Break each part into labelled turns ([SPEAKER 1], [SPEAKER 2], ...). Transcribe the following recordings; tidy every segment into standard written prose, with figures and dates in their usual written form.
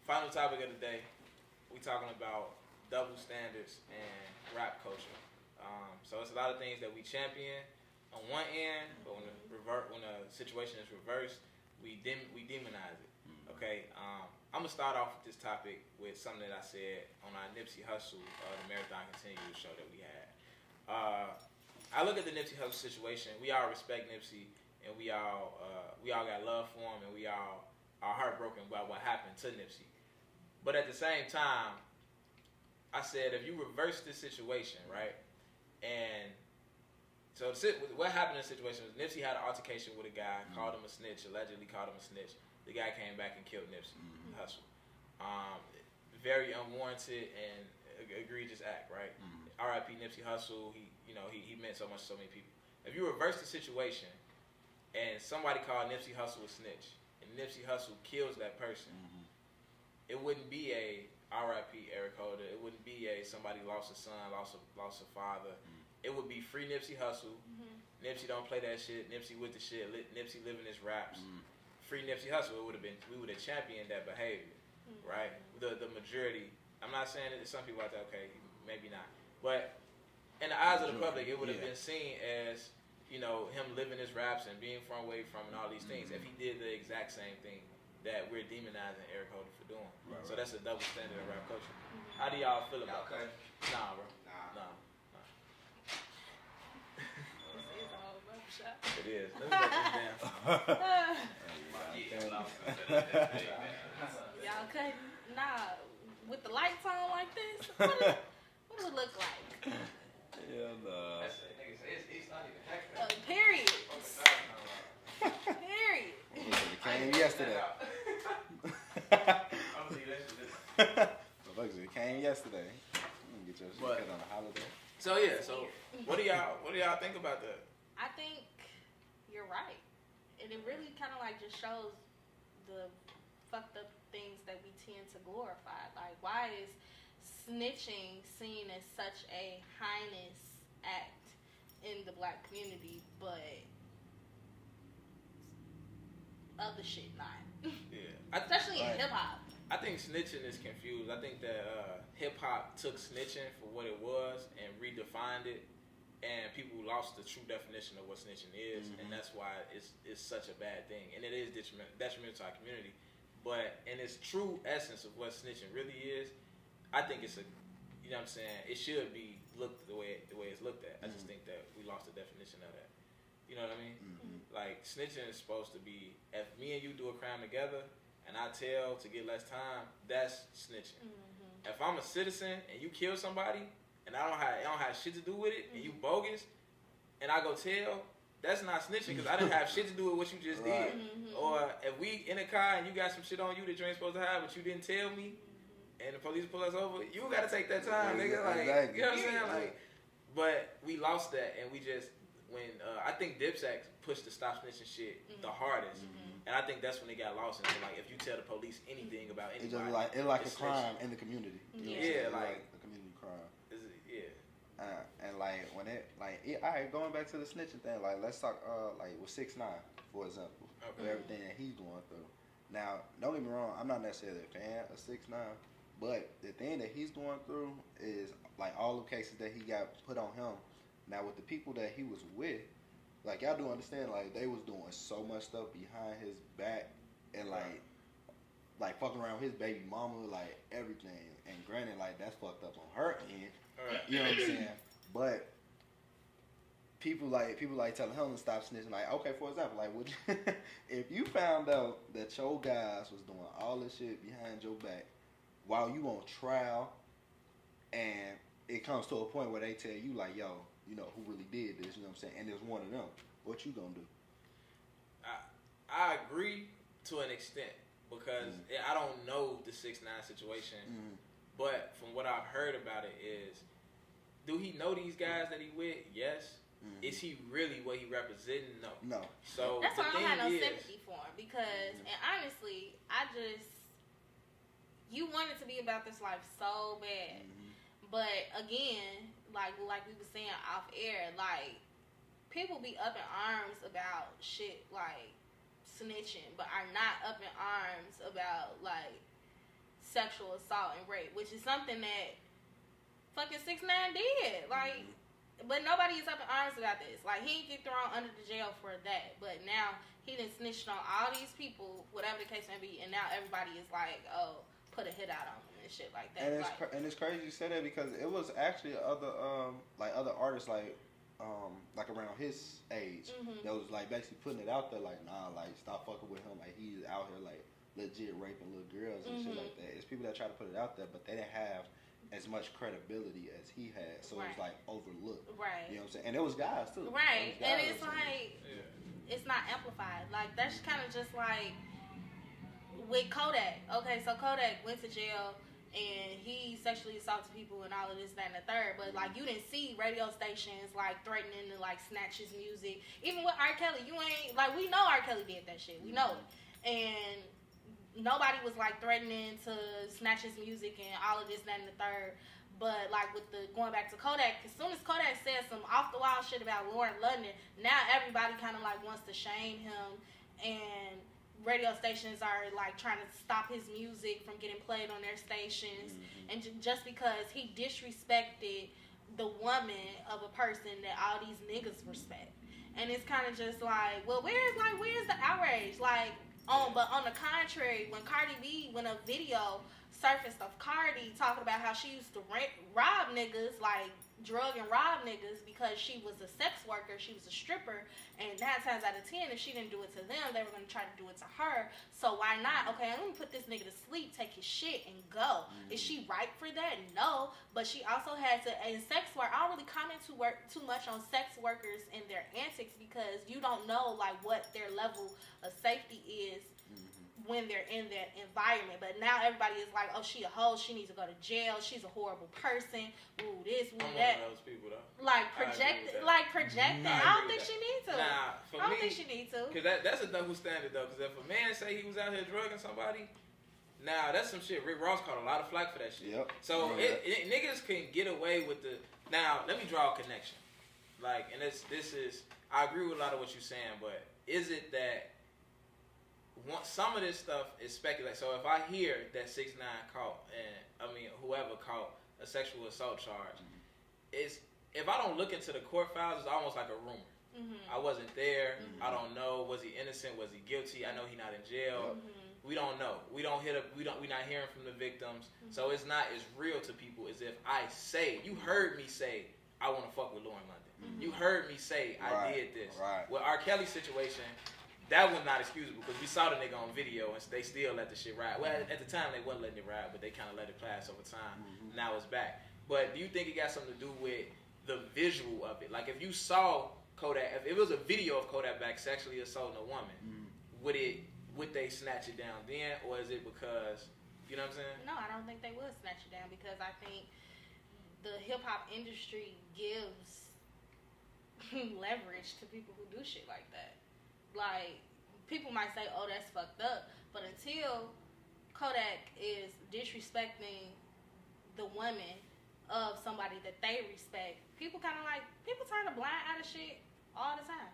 [SPEAKER 1] Final topic of the day. We talking about double standards and rap culture. So it's a lot of things that we champion on one end, but when a situation is reversed, we demonize it. Okay. I'm gonna start off with this topic with something that I said on our Nipsey Hussle, the Marathon Continues show that we had. I look at the Nipsey Hussle situation. We all respect Nipsey, and we all got love for him, and we all are heartbroken about what happened to Nipsey. But at the same time, I said if you reverse this situation, right, and so what happened in the situation was Nipsey had an altercation with a guy, called him a snitch, allegedly called him a snitch. The guy came back and killed Nipsey Hussle. Very unwarranted and egregious act, right? R.I.P. Nipsey Hussle. He meant so much to so many people. If you reverse the situation and somebody called Nipsey Hussle a snitch and Nipsey Hussle kills that person, it wouldn't be a R.I.P. Eric Holder. It wouldn't be a somebody lost a son, lost a father. It would be free Nipsey Hussle. Nipsey don't play that shit. Nipsey with the shit. Nipsey living his raps. Free Nipsey Hussle. We would have championed that behavior, right? The majority. I'm not saying that there's some people out there. Okay, maybe not, but in the eyes of the public, it would have been seen as him living his raps and being far away from and all these things. If he did the exact same thing that we're demonizing Eric Holder for doing, so that's a double standard in rap culture. How do y'all feel about that? Nah, bro. Nah. It is. Let me get this down.
[SPEAKER 2] Y'all cut? Nah. With the lights on like this, what does it look like?
[SPEAKER 3] Yeah, no.
[SPEAKER 2] Period. Period.
[SPEAKER 3] It came yesterday. It came yesterday. Get your shit cut on a holiday.
[SPEAKER 1] So what do y'all think about that?
[SPEAKER 2] I think you're right. And it really kind of like just shows the fucked up things that we tend to glorify. Like, why is snitching seen as such a heinous act in the black community, but other shit not?
[SPEAKER 1] Yeah.
[SPEAKER 2] Especially in hip-hop.
[SPEAKER 1] I think snitching is confused. I think that hip-hop took snitching for what it was and redefined it, and people lost the true definition of what snitching is, and that's why it's such a bad thing. And it is detrimental to our community. But in its true essence of what snitching really is, I think it's you know what I'm saying, it should be looked the way it's looked at. I just think that we lost the definition of that. You know what I mean? Like, snitching is supposed to be, if me and you do a crime together and I tell to get less time, that's snitching. If I'm a citizen and you kill somebody and I don't have shit to do with it, and you bogus, and I go tell, that's not snitching because I didn't have shit to do with what you just did. Or if we in a car and you got some shit on you that you ain't supposed to have, but you didn't tell me, and the police pull us over, you gotta take that time, nigga. Like, you know what I'm saying? Like, but we lost that, and we just I think Dipsack pushed the stop snitching shit the hardest, and I think that's when they got lost. And like, if you tell the police anything about anybody,
[SPEAKER 3] it's like a crime in the community.
[SPEAKER 1] Yeah, like
[SPEAKER 3] a community crime.
[SPEAKER 1] Yeah.
[SPEAKER 3] And like when all right, going back to the snitching thing, like let's talk like with 6ix9ine, for example, for everything that he's going through. Now, don't get me wrong, I'm not necessarily a fan of 6ix9ine, but the thing that he's going through is like all the cases that he got put on him. Now with the people that he was with, like y'all do understand, like they was doing so much stuff behind his back and like fucking around with his baby mama, like everything. And granted, like that's fucked up on her end. You know what I'm saying? But people like telling him to stop snitching. Like, okay, for example, like would you, if you found out that your guys was doing all this shit behind your back while you on trial, and it comes to a point where they tell you like, yo, you know who really did this? You know what I'm saying? And there's one of them. What you gonna do?
[SPEAKER 1] I agree to an extent because I don't know the 6ix9ine situation, but from what I've heard about it is, do he know these guys that he with? Yes. Is he really what he representing? No. So
[SPEAKER 2] that's why I don't have no sympathy for him because, and honestly, you wanted to be about this life so bad, but again, like we were saying off air, like people be up in arms about shit like snitching, but are not up in arms about like sexual assault and rape, which is something that fucking 6ix9ine did. Like, but nobody is up in arms about this. Like, he didn't get thrown under the jail for that, but now he done snitched on all these people, whatever the case may be, and now everybody is like, oh, put a hit out on him and shit like that.
[SPEAKER 3] And it's crazy you say that because it was actually other artists like around his age that was like basically putting it out there like, nah, like stop fucking with him, like he's out here like legit raping little girls and shit like that. It's people that try to put it out there, but they didn't have as much credibility as he had, so it was like overlooked. Right. You know what I'm saying? And it was guys too.
[SPEAKER 2] Right. And it's like it's not amplified. Like that's kind of just like with Kodak. Okay, so Kodak went to jail and he sexually assaulted people and all of this, that, and the third. But like you didn't see radio stations like threatening to like snatch his music. Even with R. Kelly, you ain't like we know R. Kelly did that shit. We know it. And nobody was like threatening to snatch his music and all of this, that, and the third. But like with the going back to Kodak, as soon as Kodak said some off the wall shit about Lauren London, now everybody kind of like wants to shame him, and radio stations are like trying to stop his music from getting played on their stations, and just because he disrespected the woman of a person that all these niggas respect, and it's kind of just like, well, where's the outrage? Like. But on the contrary, when a video surfaced of Cardi talking about how she used to rob niggas, like drug and rob niggas because she was a sex worker, she was a stripper, and 9 times out of 10, if she didn't do it to them, they were going to try to do it to her. So why not? Okay, I'm going to put this nigga to sleep, take his shit, and go. Is she right for that? No. But she also had to, in sex work, I don't really comment too much on sex workers and their antics because you don't know like what their level of safety is when they're in that environment. But now everybody is like, oh, she a hoe, she needs to go to jail, she's a horrible person, ooh this, ooh that.
[SPEAKER 1] I'm one of those people though.
[SPEAKER 2] Like project. I don't think she needs to.
[SPEAKER 1] Nah,
[SPEAKER 2] I don't think she needs to.
[SPEAKER 1] Cause that's a double standard though. Cause if a man say he was out here drugging somebody, now that's some shit. Rick Ross caught a lot of flack for that shit. Yep. So niggas can get away with the. Now let me draw a connection. Like, and this is I agree with a lot of what you're saying, but is it that some of this stuff is speculation. So if I hear that 6ix9ine caught, whoever caught a sexual assault charge, if I don't look into the court files, it's almost like a rumor. I wasn't there. I don't know. Was he innocent? Was he guilty? I know he's not in jail. We don't know. We're not hearing from the victims. So it's not as real to people as if I say. You heard me say I want to fuck with Lauren London. You heard me say I did this. Right. With R. Kelly's situation. That was not excusable because we saw the nigga on video and they still let the shit ride. Well, at the time they wasn't letting it ride, but they kind of let it pass over time. Now it's back. But do you think it got something to do with the visual of it? Like if you saw Kodak, if it was a video of Kodak back sexually assaulting a woman, would they snatch it down then, or is it because you know what I'm saying?
[SPEAKER 2] No, I don't think they would snatch it down because I think the hip hop industry gives leverage to people who do shit like that. Like, people might say, oh, that's fucked up. But until Kodak is disrespecting the woman of somebody that they respect, people turn a blind eye to shit all the time.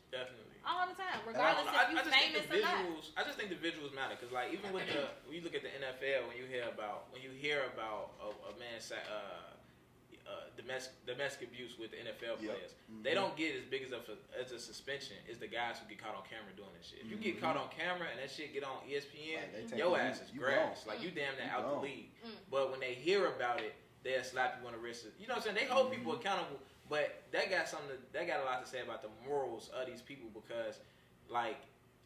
[SPEAKER 1] Definitely.
[SPEAKER 2] All the time, regardless if you're famous or not.
[SPEAKER 1] I just think the visuals matter. Because, like, even with when you look at the NFL, when you hear about a man say, domestic abuse with the NFL players, they don't get as big as a suspension as the guys who get caught on camera doing that shit. If you get caught on camera and that shit get on ESPN, your ass is grass. Like you damn near out the league. But when they hear about it, they'll slap you on the wrist. You know what I'm saying? They hold people accountable, but that got a lot to say about the morals of these people because, like,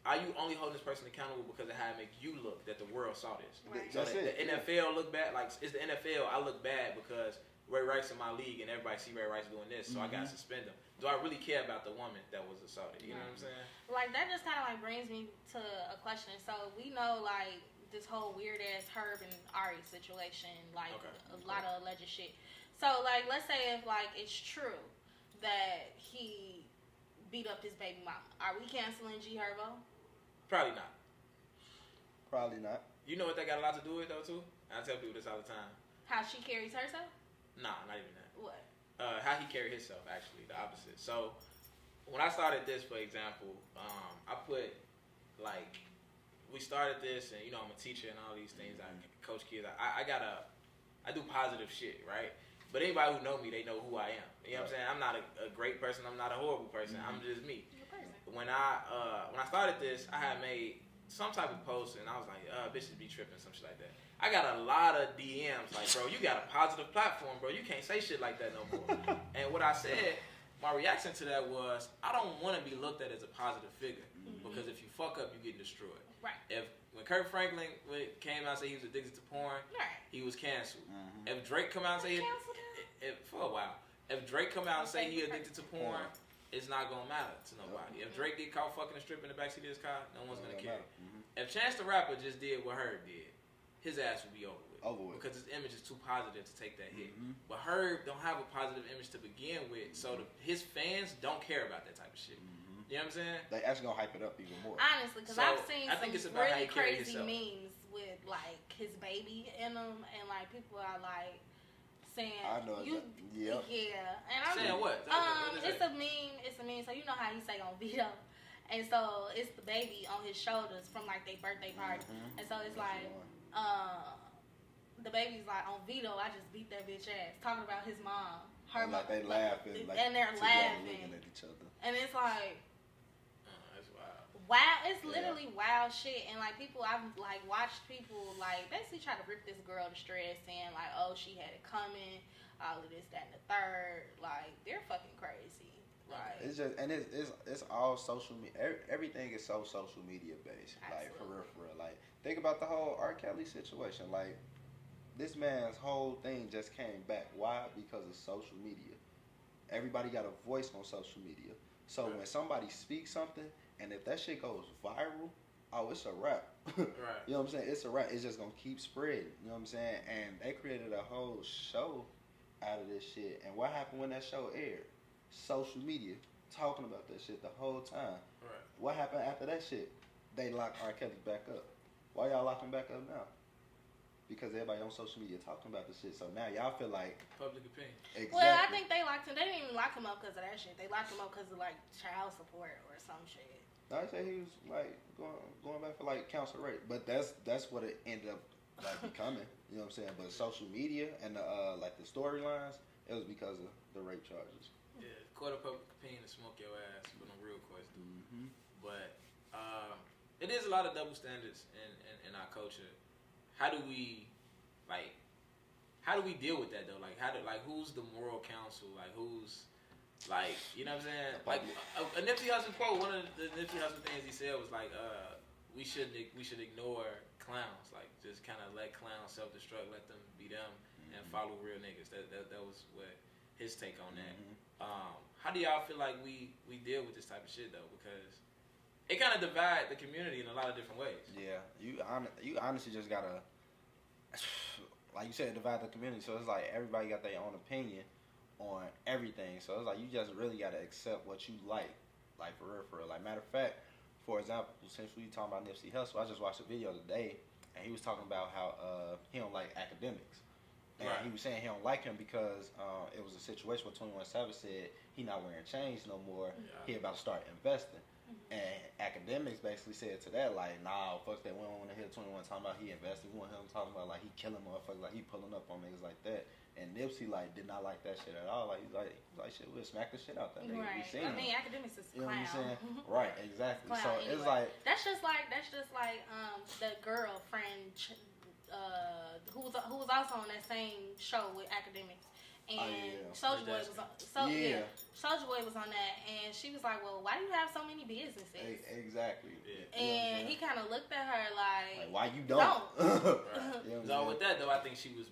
[SPEAKER 1] are you only holding this person accountable because of how it make you look that the world saw this? Right. So the NFL look bad. Like it's the NFL. I look bad because Ray Rice in my league and everybody see Ray Rice doing this, so I gotta suspend him. Do I really care about the woman that was assaulted? You know what I'm saying?
[SPEAKER 2] Like that just kind of like brings me to a question. So we know like this whole weird ass Herb and Ari situation, like a lot of alleged shit. So like let's say if like it's true that he beat up his baby mama, are we canceling G Herbo?
[SPEAKER 1] Probably not.
[SPEAKER 3] Probably not.
[SPEAKER 1] You know what that got a lot to do with though too? I tell people this all the time.
[SPEAKER 2] How she carries herself?
[SPEAKER 1] Nah, not even that.
[SPEAKER 2] What?
[SPEAKER 1] How he carried himself, actually, the opposite. So, when I started this, for example, I put, like, we started this, and I'm a teacher and all these things. I coach kids. I do positive shit, right? But anybody who know me, they know who I am. You know what I'm saying? I'm not a great person. I'm not a horrible person. I'm just me. When I started this, I had made some type of post, and I was like, bitches be tripping, some shit like that. I got a lot of DMs like, bro, you got a positive platform, bro. You can't say shit like that no more. And what I said, my reaction to that was, I don't want to be looked at as a positive figure, because if you fuck up, you get destroyed.
[SPEAKER 2] Right.
[SPEAKER 1] When Kurt Franklin came out and said he was addicted to porn, he was canceled. If Drake come out and say for a while, if Drake come out and say he addicted to porn, it's not gonna matter to nobody. If Drake get caught fucking a strip in the backseat of his car, no one's gonna care. If Chance the Rapper just did what Herb did, his ass would be over with. Because his image is too positive to take that hit. But Herb don't have a positive image to begin with, so his fans don't care about that type of shit. You know what I'm saying?
[SPEAKER 3] They actually gonna hype it up even more.
[SPEAKER 2] Honestly, because I've seen some really crazy
[SPEAKER 1] yourself.
[SPEAKER 2] memes with like his baby in them, and like people are like saying,
[SPEAKER 3] I know.
[SPEAKER 2] Yeah, and I'm
[SPEAKER 1] saying what?
[SPEAKER 2] It's a meme. It's a meme. So you know how he say on Vito, and so it's the baby on his shoulders from like their birthday party, and so it's like, the baby's like on Vito. I just beat that bitch ass, talking about his mom. Her
[SPEAKER 3] like they laughing, like,
[SPEAKER 2] and they're laughing,
[SPEAKER 3] looking at each other,
[SPEAKER 2] and it's like.
[SPEAKER 1] Wow,
[SPEAKER 2] it's literally wild shit, and like I've like watched people like basically try to rip this girl to shreds, saying like, oh, she had it coming, all of this, that, and the third. Like, they're fucking crazy. Like,
[SPEAKER 3] it's just, and it's all social media. Everything is so social media based. Like, for real. Like, think about the whole R. Kelly situation. Like, this man's whole thing just came back. Why? Because of social media. Everybody got a voice on social media. So when somebody speaks something, and if that shit goes viral, oh, it's a wrap.
[SPEAKER 1] Right.
[SPEAKER 3] You know what I'm saying? It's a wrap. It's just gonna keep spreading. You know what I'm saying? And they created a whole show out of this shit. And what happened when that show aired? Social media talking about that shit the whole time.
[SPEAKER 1] Right.
[SPEAKER 3] What happened after that shit? They locked R. Kelly back up. Why y'all lock him back up now? Because everybody on social media talking about the shit. So now y'all feel like
[SPEAKER 1] public opinion.
[SPEAKER 3] Exactly.
[SPEAKER 2] Well, I think they locked him. They didn't even lock him up because of that shit. They locked him up because of like child support or some shit.
[SPEAKER 3] I say he was like going back for like counsel rape, but that's what it ended up like becoming. You know what I'm saying? But social media and the like the storylines, it was because of the rape charges.
[SPEAKER 1] Yeah, court of public opinion to smoke your ass, but no real question. But it is a lot of double standards in our culture. How do we deal with that though? Like who's the moral counsel? Like who's like, you know what I'm saying? Like a Nipsey Hussle quote. One of the Nipsey Hussle things he said was like, we should ignore clowns. Like just kind of let clowns self-destruct, let them be them, and follow real niggas. That was what his take on that. How do y'all feel like we deal with this type of shit though? Because it kind of divide the community in a lot of different ways.
[SPEAKER 3] Yeah, you honestly just gotta, like you said, divide the community. So it's like everybody got their own opinion on everything. So it's like you just really gotta accept what you like for real. Like matter of fact, for example, since we talking about Nipsey Hussle, I just watched a video today, and he was talking about how he don't like academics. And he was saying he don't like him because it was a situation where 21 Savage said he not wearing chains no more. He about to start investing. And academics basically said to that, like, nah, fuck that. We don't want to hear 21 talking about he invested. We want him talking about, like, he killing motherfuckers, like, he pulling up on niggas like that. And Nipsey, like, did not like that shit at all. Like, he's like shit, we'll smack the shit out that nigga.
[SPEAKER 2] Right.
[SPEAKER 3] We
[SPEAKER 2] I mean, academics is
[SPEAKER 3] you know
[SPEAKER 2] clown.
[SPEAKER 3] what I'm saying? Right, exactly.
[SPEAKER 2] Clown
[SPEAKER 3] So
[SPEAKER 2] anyway.
[SPEAKER 3] it's like...
[SPEAKER 2] That's just like the girlfriend who was also on that same show with academics. And Soulja Boy was on. Soulja Boy was on that, and she was like, "Well, why do you have so many businesses?"
[SPEAKER 3] Exactly.
[SPEAKER 1] Yeah.
[SPEAKER 2] And he kind of looked at her like,
[SPEAKER 3] why you don't?
[SPEAKER 1] Right. You know with that though, I think she was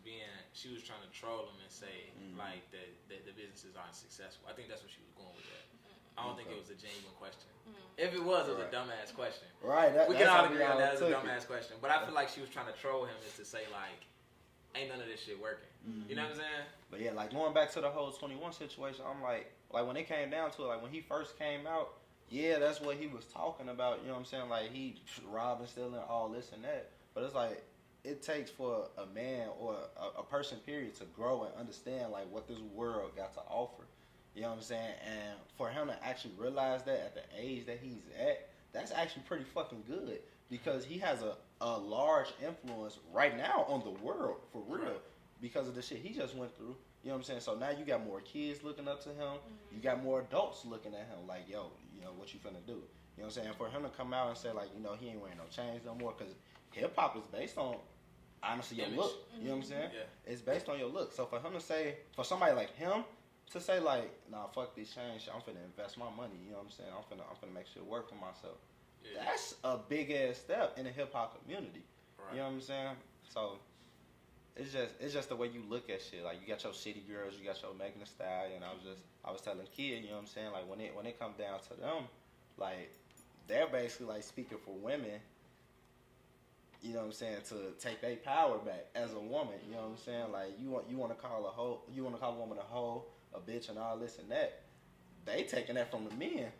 [SPEAKER 1] trying to troll him and say like that the businesses aren't successful. I think that's what she was going with that. I don't think it was a genuine question. If it was a dumbass question.
[SPEAKER 3] Right.
[SPEAKER 1] We can all agree on that as a dumbass question. But I feel like she was trying to troll him is to say like, ain't none of this shit working. You know what I'm saying?
[SPEAKER 3] But yeah, like going back to the whole 21 situation, I'm like when it came down to it, like when he first came out, yeah, that's what he was talking about. You know what I'm saying? Like he robbing, stealing, all this and that. But it's like it takes for a man or a person, period, to grow and understand like what this world got to offer. You know what I'm saying? And for him to actually realize that at the age that he's at, that's actually pretty fucking good because he has a large influence right now on the world for real because of the shit he just went through. You know what I'm saying? So now you got more kids looking up to him. You got more adults looking at him like, yo, you know, what you finna do? You know what I'm saying? For him to come out and say like, you know, he ain't wearing no chains no more because hip hop is based on honestly your look. You know what I'm saying? Yeah. It's based on your look. So for him to say, for somebody like him to say like, nah, fuck these chains, I'm finna invest my money. You know what I'm saying? I'm finna make shit work for myself. Yeah. That's a big ass step in the hip hop community. Right. You know what I'm saying? So it's just the way you look at shit. Like you got your city girls, you got your Megan Thee Stallion. I was telling Kid, you know what I'm saying? Like when it comes down to them, like they're basically like speaking for women. You know what I'm saying? To take their power back as a woman. You know what I'm saying? Like you want to call a woman a hoe, a bitch, and all this and that. They taking that from the men,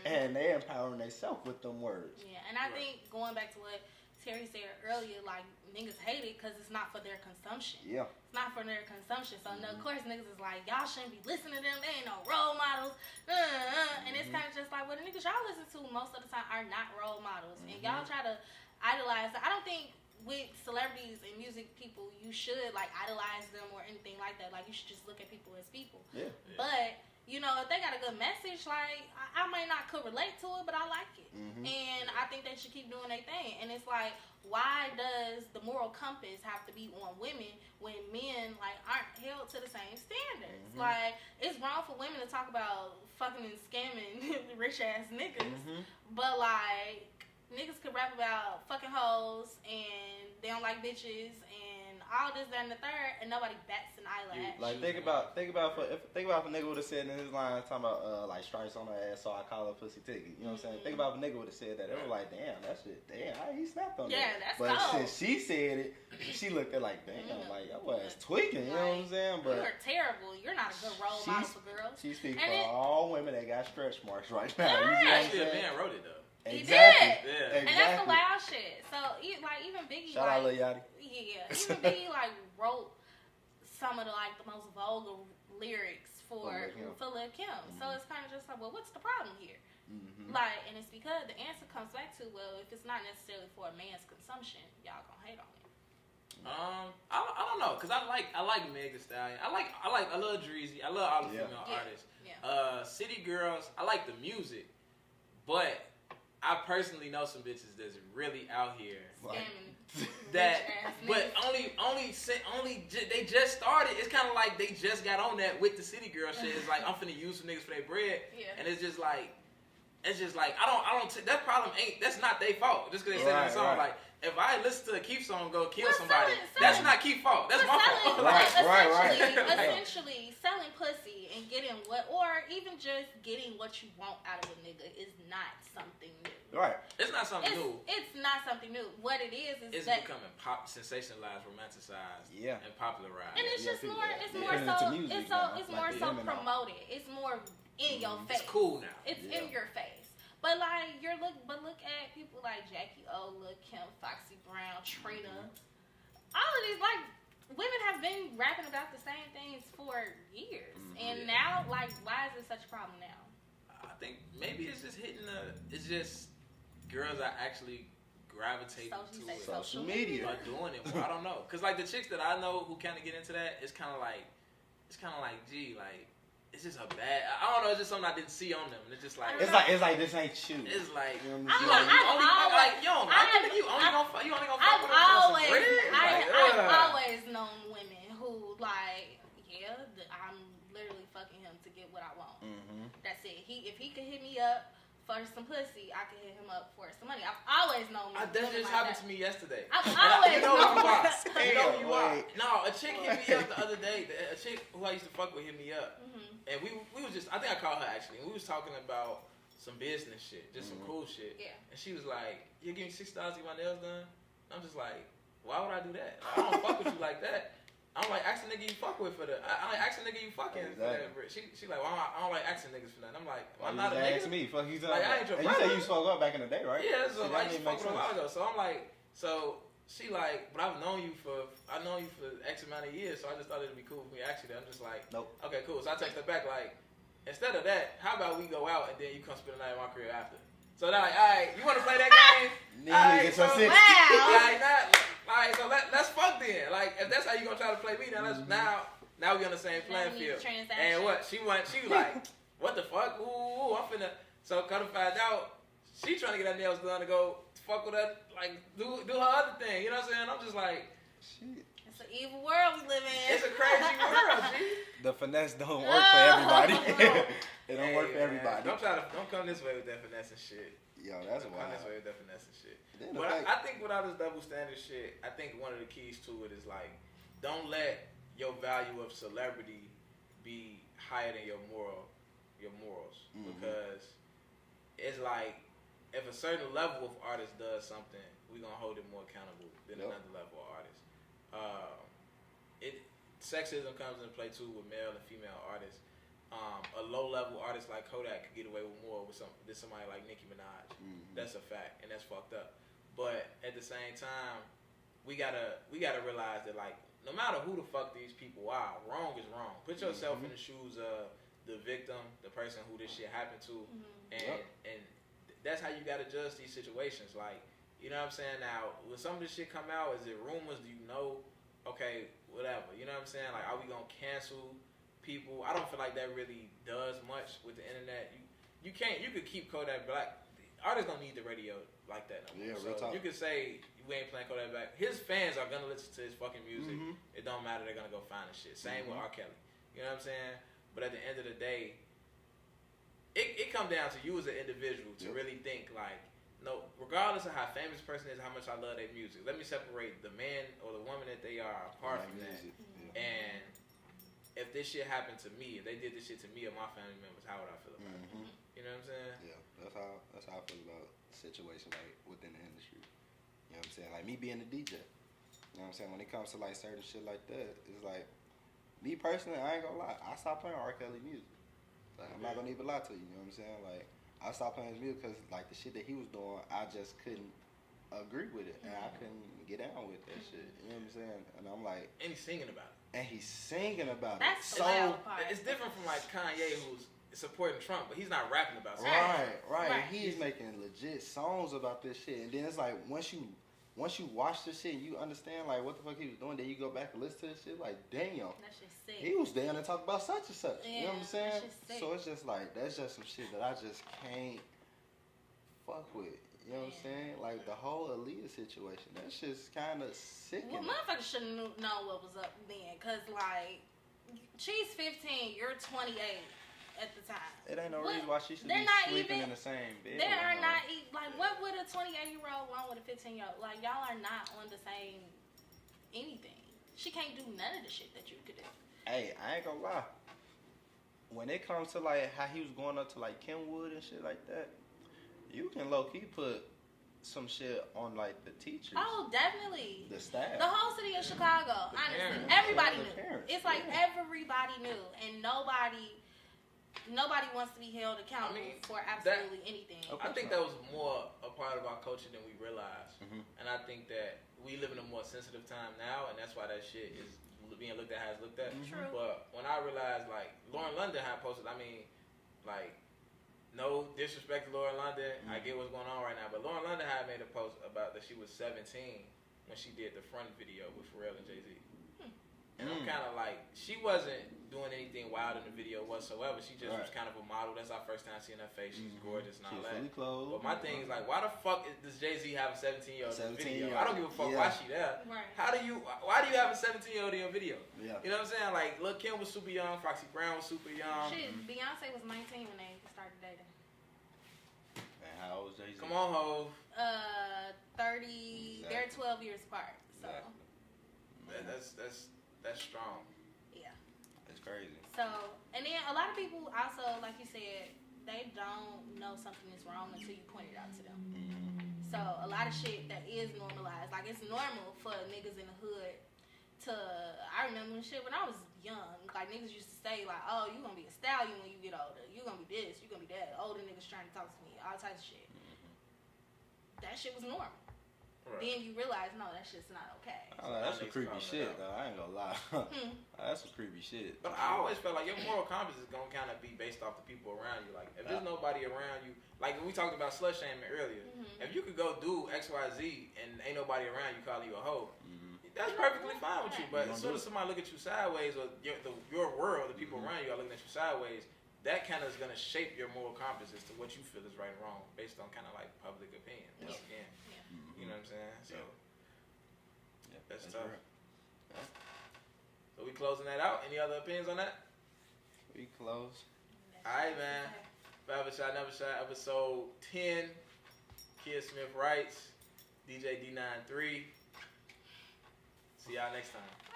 [SPEAKER 3] and they empowering themselves with them words.
[SPEAKER 2] Yeah, and I think going back to what Terry said earlier, like niggas hate it because it's not for their consumption. Yeah, it's not for their consumption. So of course niggas is like, y'all shouldn't be listening to them. They ain't no role models. And it's kind of just like, well, the niggas y'all listen to most of the time are not role models, and y'all try to idolize. I don't think with celebrities and music people you should like idolize them or anything like that. Like you should just look at people as people. Yeah. But you know, if they got a good message, like I might not could relate to it, but I like it, and I think they should keep doing their thing. And it's like, why does the moral compass have to be on women when men like aren't held to the same standards? Like it's wrong for women to talk about fucking and scamming rich ass niggas, but like niggas could rap about fucking hoes and they don't like bitches and all this, that, and the third, and nobody bats an eyelash.
[SPEAKER 3] Like think about if a nigga would have said in his line talking about like stripes on her ass, so I call her pussy ticky. You know what I'm saying? Think about if a nigga would have said that. They were like, damn, that shit, damn, how he snapped on that.
[SPEAKER 2] Yeah, that's
[SPEAKER 3] but
[SPEAKER 2] cold.
[SPEAKER 3] since she said it, she looked at like, damn, like your ass tweaking. You know what I'm saying? But
[SPEAKER 2] you're terrible. You're not a good role model for girls.
[SPEAKER 3] She speaks for all women that got stretch marks right now. You
[SPEAKER 1] know actually, a man wrote it though.
[SPEAKER 3] Exactly.
[SPEAKER 2] He did.
[SPEAKER 3] Yeah.
[SPEAKER 2] And that's the loud shit. So, like, even Biggie,
[SPEAKER 3] shout out Lil Yachty.
[SPEAKER 2] Yeah, even Biggie, like, wrote some of the, like, the most vulgar lyrics for Lil Kim. So it's kind of just like, well, what's the problem here? Like, and it's because the answer comes back to, well, if it's not necessarily for a man's consumption, y'all gonna hate on it.
[SPEAKER 1] I don't know, cause I like Meg Thee Stallion. I love Dreezy. I love all the female artists. Yeah. City Girls. I like the music, but I personally know some bitches that's really out here
[SPEAKER 2] scamming
[SPEAKER 1] that, but only they just started. It's kind of like they just got on that with the City Girl shit. It's like I'm finna use some niggas for their bread, and it's just like I don't. That problem that's not their fault. Just because they said in the song like. If I listen to a Keith song go kill somebody, that's not Keith's fault. That's my fault.
[SPEAKER 2] Essentially, selling pussy and getting what, or even just getting what you want out of a nigga is not something new.
[SPEAKER 3] Right.
[SPEAKER 1] It's not something new.
[SPEAKER 2] It's not something new. What it is
[SPEAKER 1] it's
[SPEAKER 2] that
[SPEAKER 1] becoming sensationalized, romanticized, and popularized.
[SPEAKER 2] And it's just more. It's more so promoted. It's more in your face.
[SPEAKER 1] It's cool now.
[SPEAKER 2] It's in your face. But like look at people like Jackie O, Lil Kim, Foxy Brown, Trina. All of these like women have been rapping about the same things for years, and now like why is it such a problem now?
[SPEAKER 1] I think maybe it's just hitting it's just girls are actually gravitating to it.
[SPEAKER 3] Social media
[SPEAKER 1] by doing it. Well, I don't know, cause like the chicks that I know who kind of get into that, it's kind of like gee like. It's just a bad. I don't know. It's just something I didn't see on them. It's just like
[SPEAKER 3] it's like this ain't you.
[SPEAKER 1] It's like
[SPEAKER 3] you know
[SPEAKER 1] I've
[SPEAKER 2] always known women who like I'm literally fucking him to get what I want. That's it. If he could hit me up for some pussy, I could hit him up for some money. I've always known.
[SPEAKER 1] That just happened to me yesterday.
[SPEAKER 2] I've always known.
[SPEAKER 1] You know who you are. No, a chick hit me up the other day. A chick who I used to fuck with hit me up. And we was just, I think I called her actually, and we was talking about some business shit, just some cool shit. Yeah. And she was like, you give me $6 to get my nails done? And I'm just like, why would I do that? I don't fuck with you like that. I'm like, ask a nigga you fuck with for that. I like ask a nigga you fucking for that. She like, well, I don't like asking niggas for that. I'm like, I'm not a nigga.
[SPEAKER 3] Ask me, fuck you.
[SPEAKER 1] Like, I ain't your brother.
[SPEAKER 3] You said you spoke up back in the day, right?
[SPEAKER 1] Yeah, so I used to fuck with a while ago. So I'm like, she like, but I've known you for X amount of years, so I just thought it'd be cool for me. Actually, I'm just like, nope. Okay, cool. So I text her back like, instead of that, how about we go out and then you come spend the night at my crib after? So they're like, all right, you want to play that game?
[SPEAKER 3] All right,
[SPEAKER 1] so,
[SPEAKER 3] wow.
[SPEAKER 1] Alright, so let's fuck then. Like, if that's how you gonna try to play me, then now we on the same playing field. And what she was like, what the fuck? Ooh, I'm finna. So come to find out, she trying to get her nails done to go fuck with her, like do her other thing. You know what I'm saying? I'm just like,
[SPEAKER 3] shit.
[SPEAKER 2] It's an evil world we live in.
[SPEAKER 1] It's a crazy world, G.
[SPEAKER 3] The finesse don't work for everybody. It don't work for everybody.
[SPEAKER 1] Don't come this way with that finesse and shit.
[SPEAKER 3] Yo, that's wild.
[SPEAKER 1] Come this way with that finesse and shit. But I think with all this double standard shit, I think one of the keys to it is like, don't let your value of celebrity be higher than your morals, because it's like if a certain level of artist does something, we're gonna hold it more accountable than another level of artist. Sexism comes into play too with male and female artists. A low-level artist like Kodak could get away with more with somebody like Nicki Minaj. That's a fact, and that's fucked up. But at the same time, we gotta realize that, like, no matter who the fuck these people are, wrong is wrong. Put yourself in the shoes of the victim, the person who this shit happened to, and that's how you gotta judge these situations. Like, you know what I'm saying? Now, when some of this shit come out, is it rumors? Do you know? Okay, whatever. You know what I'm saying? Like, are we gonna cancel people? I don't feel like that really does much with the internet. You could keep Kodak Black. Artists don't need the radio like that no more.
[SPEAKER 3] Yeah,
[SPEAKER 1] so
[SPEAKER 3] real talk.
[SPEAKER 1] you could say we ain't playing Kodak Black. His fans are gonna listen to his fucking music. It don't matter. They're gonna go find the shit. Same with R. Kelly. You know what I'm saying? But at the end of the day, it comes down to you as an individual to really think like, no, regardless of how famous a person is, how much I love their music, let me separate the man or the woman that they are apart from that. And if this shit happened to me, if they did this shit to me or my family members, how would I feel about it? You know what I'm saying?
[SPEAKER 3] Yeah, that's how I feel about the situation like within the industry. You know what I'm saying? Like me being a DJ. You know what I'm saying? When it comes to like certain shit like that, it's like me personally, I ain't gonna lie, I stopped playing R. Kelly music. Like, I'm not gonna even lie to you. You know what I'm saying? Like I stopped playing his music because like the shit that he was doing, I just couldn't agree with it, and I couldn't get down with that shit. You know what I'm saying? And I'm like,
[SPEAKER 1] and he's singing about it.
[SPEAKER 3] And he's singing about
[SPEAKER 2] That's
[SPEAKER 3] it.
[SPEAKER 2] the wild part.
[SPEAKER 1] It's different from like Kanye, who's supporting Trump, but he's not rapping about something.
[SPEAKER 3] Right. He's making legit songs about this shit, and then it's like once you watch this shit, you understand like what the fuck he was doing. Then you go back and listen to this shit, like damn,
[SPEAKER 2] that shit's sick.
[SPEAKER 3] He was down and talk about such and such.
[SPEAKER 2] Yeah,
[SPEAKER 3] you know what I'm saying?
[SPEAKER 2] that shit's sick.
[SPEAKER 3] So it's just like that's just some shit that I just can't fuck with. You know what I'm saying? Like the whole Aaliyah situation, that shit's kind of sick.
[SPEAKER 2] Well, motherfuckers shouldn't know what was up then, cause like she's 15, you're 28 at the time.
[SPEAKER 3] It ain't no reason why she should be sleeping in the same bed.
[SPEAKER 2] They are not like what would a 28-year-old want with a 15-year-old? Like y'all are not on the same anything. She can't do none of the shit that you could do.
[SPEAKER 3] Hey, I ain't gonna lie. When it comes to like how he was going up to like Kenwood and shit like that, you can low key put some shit on like the teachers.
[SPEAKER 2] Oh, definitely.
[SPEAKER 3] The staff.
[SPEAKER 2] The whole city of Chicago. Honestly, everybody knew. It's like everybody knew, and nobody wants to be held accountable for absolutely anything.
[SPEAKER 1] I think that was more a part of our culture than we realized, and I think that we live in a more sensitive time now, and that's why that shit is being looked at how it's looked at.
[SPEAKER 2] True.
[SPEAKER 1] But when I realized, like Lauren London had posted, I mean, like. No disrespect to Lauren London. I get what's going on right now. But Lauren London had made a post about that she was 17 when she did the front video with Pharrell and Jay-Z. And I'm kind of like, she wasn't doing anything wild in the video whatsoever. She just was kind of a model. That's our first time seeing her face. She's gorgeous and all that. But my thing is like, why the fuck does Jay-Z have a 17-year-old in the video? I don't give a fuck why she there.
[SPEAKER 2] Right.
[SPEAKER 1] Why do you have a 17-year-old in your video?
[SPEAKER 3] Yeah. You
[SPEAKER 1] know what I'm saying? Like, Lil' Kim was super young. Foxy Brown was super young.
[SPEAKER 2] Shit, Beyonce was 19 when they started dating.
[SPEAKER 3] And how old was Jay-Z?
[SPEAKER 1] Come on, Hov.
[SPEAKER 2] 30.
[SPEAKER 3] Exactly.
[SPEAKER 2] They're 12 years apart. So.
[SPEAKER 3] Exactly.
[SPEAKER 1] That's strong.
[SPEAKER 2] Yeah.
[SPEAKER 3] That's crazy.
[SPEAKER 2] So, and then a lot of people also, like you said, they don't know something is wrong until you point it out to them. So, a lot of shit that is normalized, like it's normal for niggas in the hood to, I remember when I was young, like niggas used to say like, oh, you gonna be a stallion when you get older. You gonna be this, you gonna be that. Older niggas trying to talk to me, all types of shit. That shit was normal. then you realize, no, that shit's not okay.
[SPEAKER 3] That's some creepy shit, though. I ain't gonna lie. That's some creepy shit.
[SPEAKER 1] But I always felt like your moral compass is gonna kind of be based off the people around you. Like, if there's nobody around you, like we talked about slut shaming earlier. If you could go do X, Y, Z and ain't nobody around you calling you a hoe, that's perfectly fine with you. But as soon as somebody look at you sideways, or your world, the people around you are looking at you sideways, that kind of is gonna shape your moral compass as to what you feel is right and wrong, based on kind of like public opinion. Once again, you know what I'm saying? So that's tough. Yeah. So we closing that out. Any other opinions on that?
[SPEAKER 3] We close.
[SPEAKER 1] All right, man. Forever Shot, Never Shot, episode 10. Kid Smith Writes, DJ D93. See y'all next time.